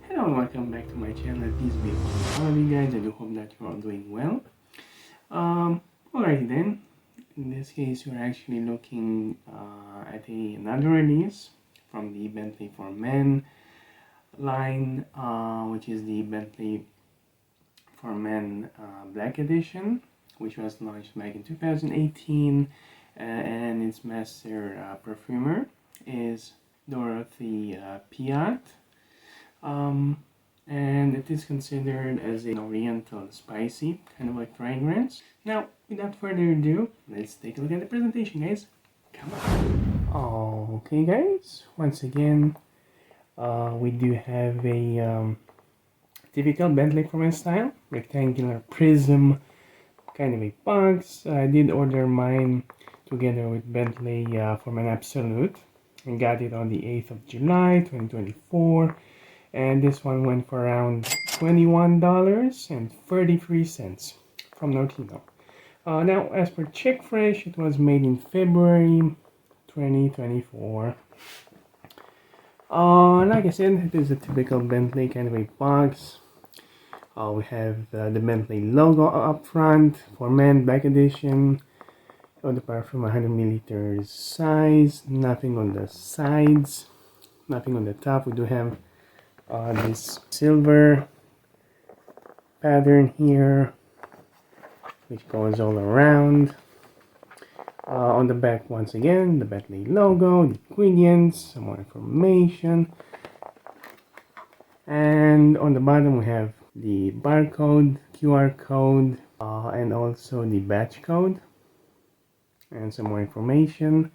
Hello and welcome back to my channel. Peace be upon all of you guys. I do hope that you're all doing well. Alrighty then. In this case, we're actually looking at another release from the Bentley for Men line, which is the Bentley for Men Black Edition, which was launched back in 2018, and its master perfumer is Dorothy Piat. Um, and it is considered as an oriental spicy kind of like fragrance. Now, without further ado, let's take a look at the presentation, guys. Come on. Okay, guys. Once again, we do have a typical Bentley for Men style, rectangular prism kind of a box. I did order mine together with Bentley for Men Absolute and got it on the 8th of July 2024. And this one went for around $21.33 from Notino. Now, as per Check Fresh, it was made in February 2024. Like I said, it is a typical Bentley kind of a box. We have the Bentley logo up front for Men Black Edition. The perfume 100 milliliters size, nothing on the sides, nothing on the top. We do have this silver pattern here, which goes all around. On the back, once again, the Bentley logo, the ingredients, some more information. And on the bottom, we have the barcode, QR code, and also the batch code, and some more information.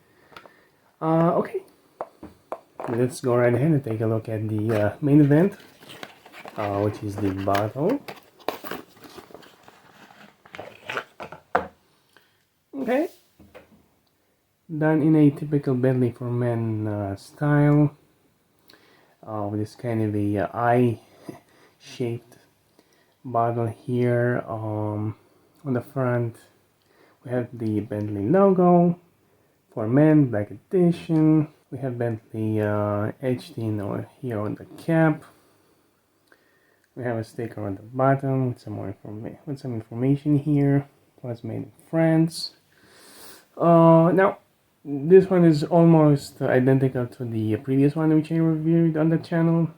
Okay, let's go right ahead and take a look at the main event, which is the bottle. Okay, done in a typical Bentley for Men style, with this kind of a eye-shaped bottle here. On the front, we have the Bentley logo for Men Black Edition. We have Bentley etched in here on the cap. We have a sticker on the bottom with some more information here. It was made in France. Now, this one is almost identical to the previous one which I reviewed on the channel,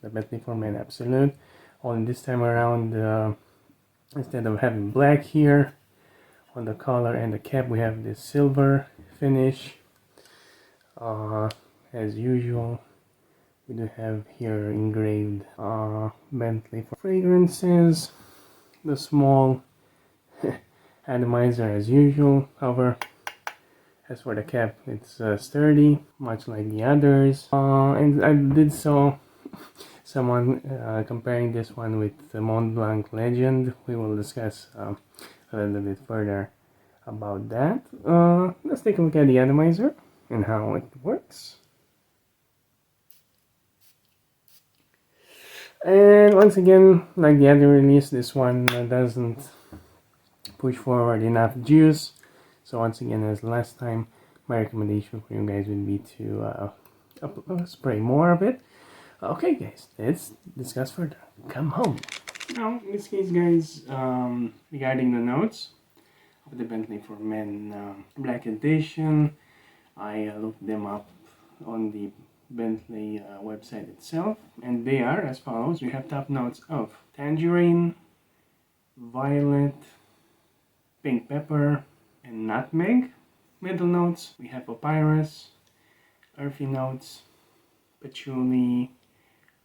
the Bentley for Men Absolute. Only this time around, instead of having black here on the collar and the cap, we have this silver finish. As usual, we do have here engraved Bentley for fragrances, the small atomizer as usual. However, as for the cap, it's sturdy, much like the others. And I did saw someone comparing this one with the Mont Blanc Legend. We will discuss a little bit further about that. Let's take a look at the atomizer and how it works. And once again, like the other release, this one doesn't push forward enough juice. So once again, as last time, my recommendation for you guys would be to spray more of it. Okay guys, let's discuss further. Come home. Now, in this case guys, regarding the notes of the Bentley for Men Black Edition, I looked them up on the Bentley website itself, and they are as follows. We have top notes of tangerine, violet, pink pepper, and nutmeg. Middle notes, we have papyrus, earthy notes, patchouli,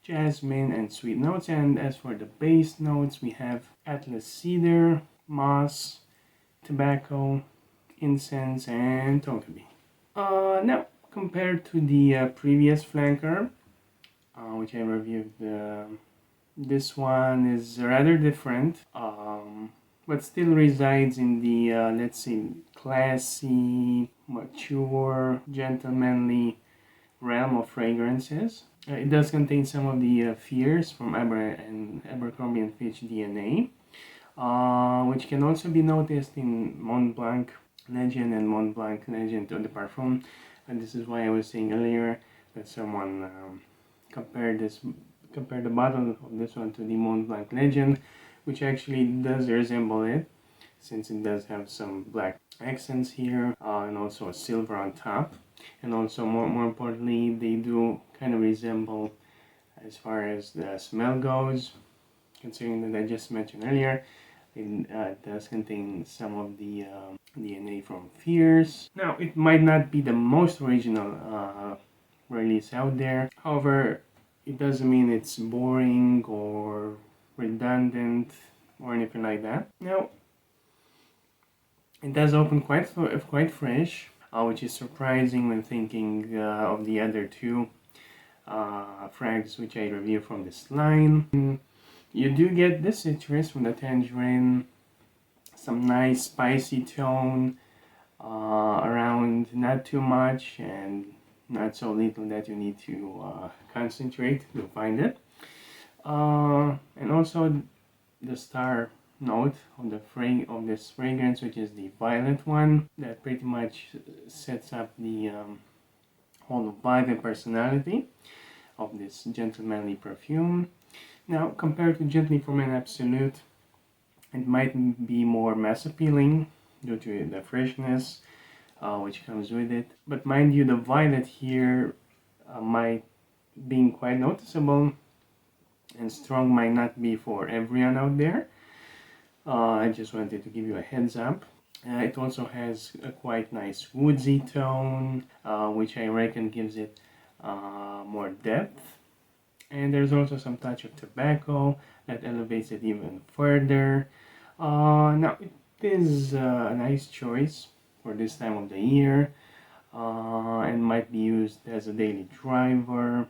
jasmine, and sweet notes. And as for the base notes, we have atlas cedar, moss, tobacco, incense, and tonka. Now, compared to the previous flanker, which I reviewed, this one is rather different, but still resides in the, let's say, classy, mature, gentlemanly realm of fragrances. It does contain some of the fears from Abercrombie and Fitch DNA, which can also be noticed in Mont Blanc Legend and Mont Blanc Legend Eau de Parfum. And this is why I was saying earlier that someone compared this compare the bottle of this one to the Mont Blanc Legend, which actually does resemble it, since it does have some black accents here and also a silver on top. And also more importantly, they do kind of resemble as far as the smell goes, considering that I just mentioned earlier it does contain some of the DNA from Fierce. Now, it might not be the most original release out there. However, it doesn't mean it's boring or redundant or anything like that. Now, it does open quite fresh, which is surprising when thinking of the other two frags which I reviewed from this line. You do get the citrus from the tangerine, some nice spicy tone around, not too much and not so little that you need to concentrate to find it. And also the star note of this fragrance, which is the violet one, that pretty much sets up the whole vibe and personality of this gentlemanly perfume. Now, compared to Gently for Men Absolute, it might be more mass appealing due to the freshness which comes with it. But mind you, the violet here might being quite noticeable and strong might not be for everyone out there. I just wanted to give you a heads up. It also has a quite nice woodsy tone, which I reckon gives it more depth. And there's also some touch of tobacco that elevates it even further. Now, it is a nice choice for this time of the year and might be used as a daily driver.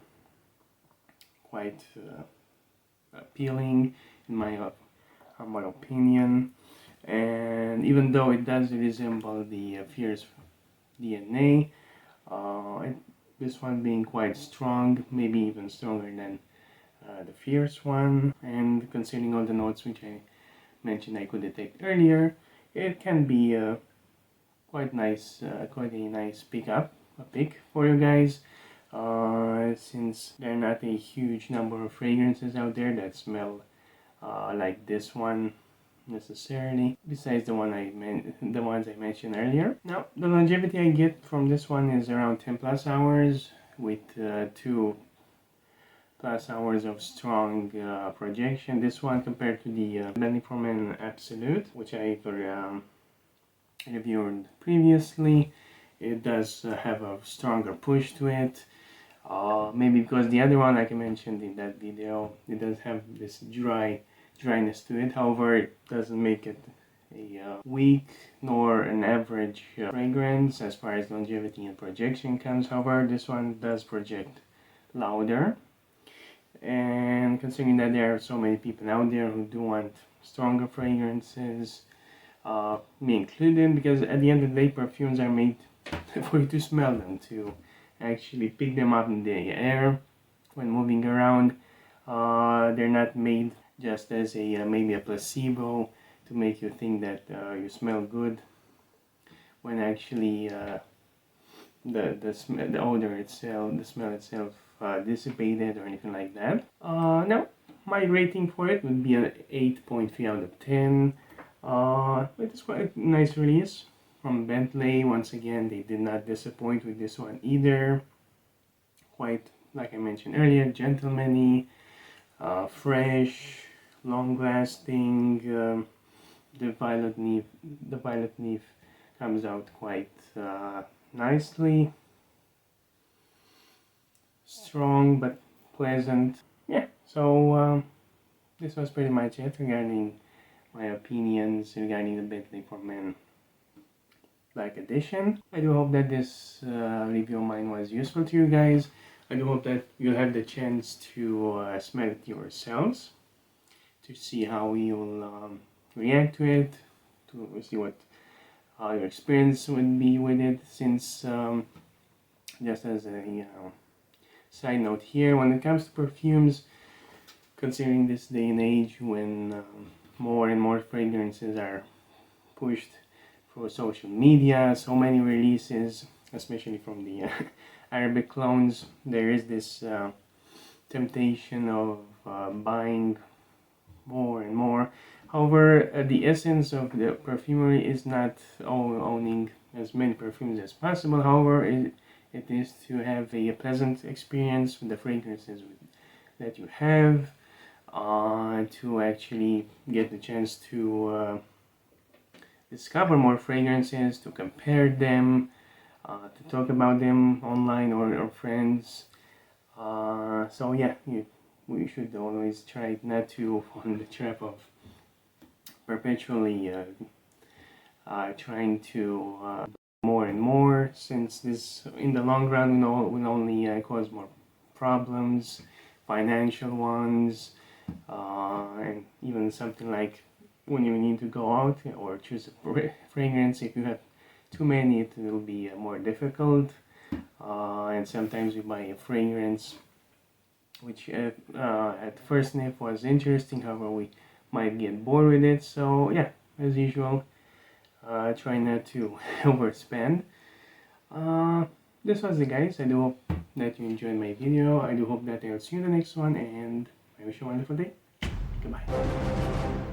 Quite appealing in my humble opinion. And even though it does resemble the Fierce DNA, this one being quite strong, maybe even stronger than the Fierce one, and considering all the notes which I mentioned I could detect earlier, it can be quite nice, quite a nice pick for you guys, since there are not a huge number of fragrances out there that smell like this one necessarily, besides the ones I mentioned earlier. Now, the longevity I get from this one is around 10 plus hours with 2 plus hours of strong projection. This one compared to the Bentley for Men Absolute, which I reviewed previously, it does have a stronger push to it. Maybe because the other one, like I mentioned in that video, it does have this dryness to it. However, it doesn't make it a weak nor an average fragrance as far as longevity and projection comes. However, this one does project louder, and considering that there are so many people out there who do want stronger fragrances, me included, because at the end of the day, perfumes are made for you to smell them, to actually pick them up in the air when moving around. They're not made just as a maybe a placebo to make you think that you smell good, when actually the odor itself, the smell itself dissipated or anything like that. Now, my rating for it would be an 8.3 out of 10. It's quite a nice release from Bentley. Once again, they did not disappoint with this one either. Quite, like I mentioned earlier, gentlemanly, fresh, long-lasting. The violet leaf comes out quite nicely. Strong but pleasant. Yeah, so this was pretty much it regarding my opinions regarding the Bentley for Men Black Edition. I do hope that this review of mine was useful to you guys. I do hope that you'll have the chance to smell it yourselves, to see how you'll react to it, to see what your experience would be with it, since just as a side note here, when it comes to perfumes, considering this day and age when more and more fragrances are pushed for social media, so many releases, especially from the Arabic clones, there is this temptation of buying more and more. However, the essence of the perfumery is not owning as many perfumes as possible. However, it is to have a pleasant experience with the fragrances that you have, to actually get the chance to discover more fragrances, to compare them, to talk about them online or friends. So yeah, we should always try not to fall in the trap of perpetually trying to more and more, since this in the long run will only cause more problems, financial ones, and even something like when you need to go out or choose a fragrance. If you have too many, it will be more difficult, and sometimes we buy a fragrance which at first sniff was interesting, however we might get bored with it. So yeah, as usual, try not to overspend. This was it, guys. I do hope that you enjoyed my video. I do hope that I'll see you in the next one, and I wish you a wonderful day. Goodbye.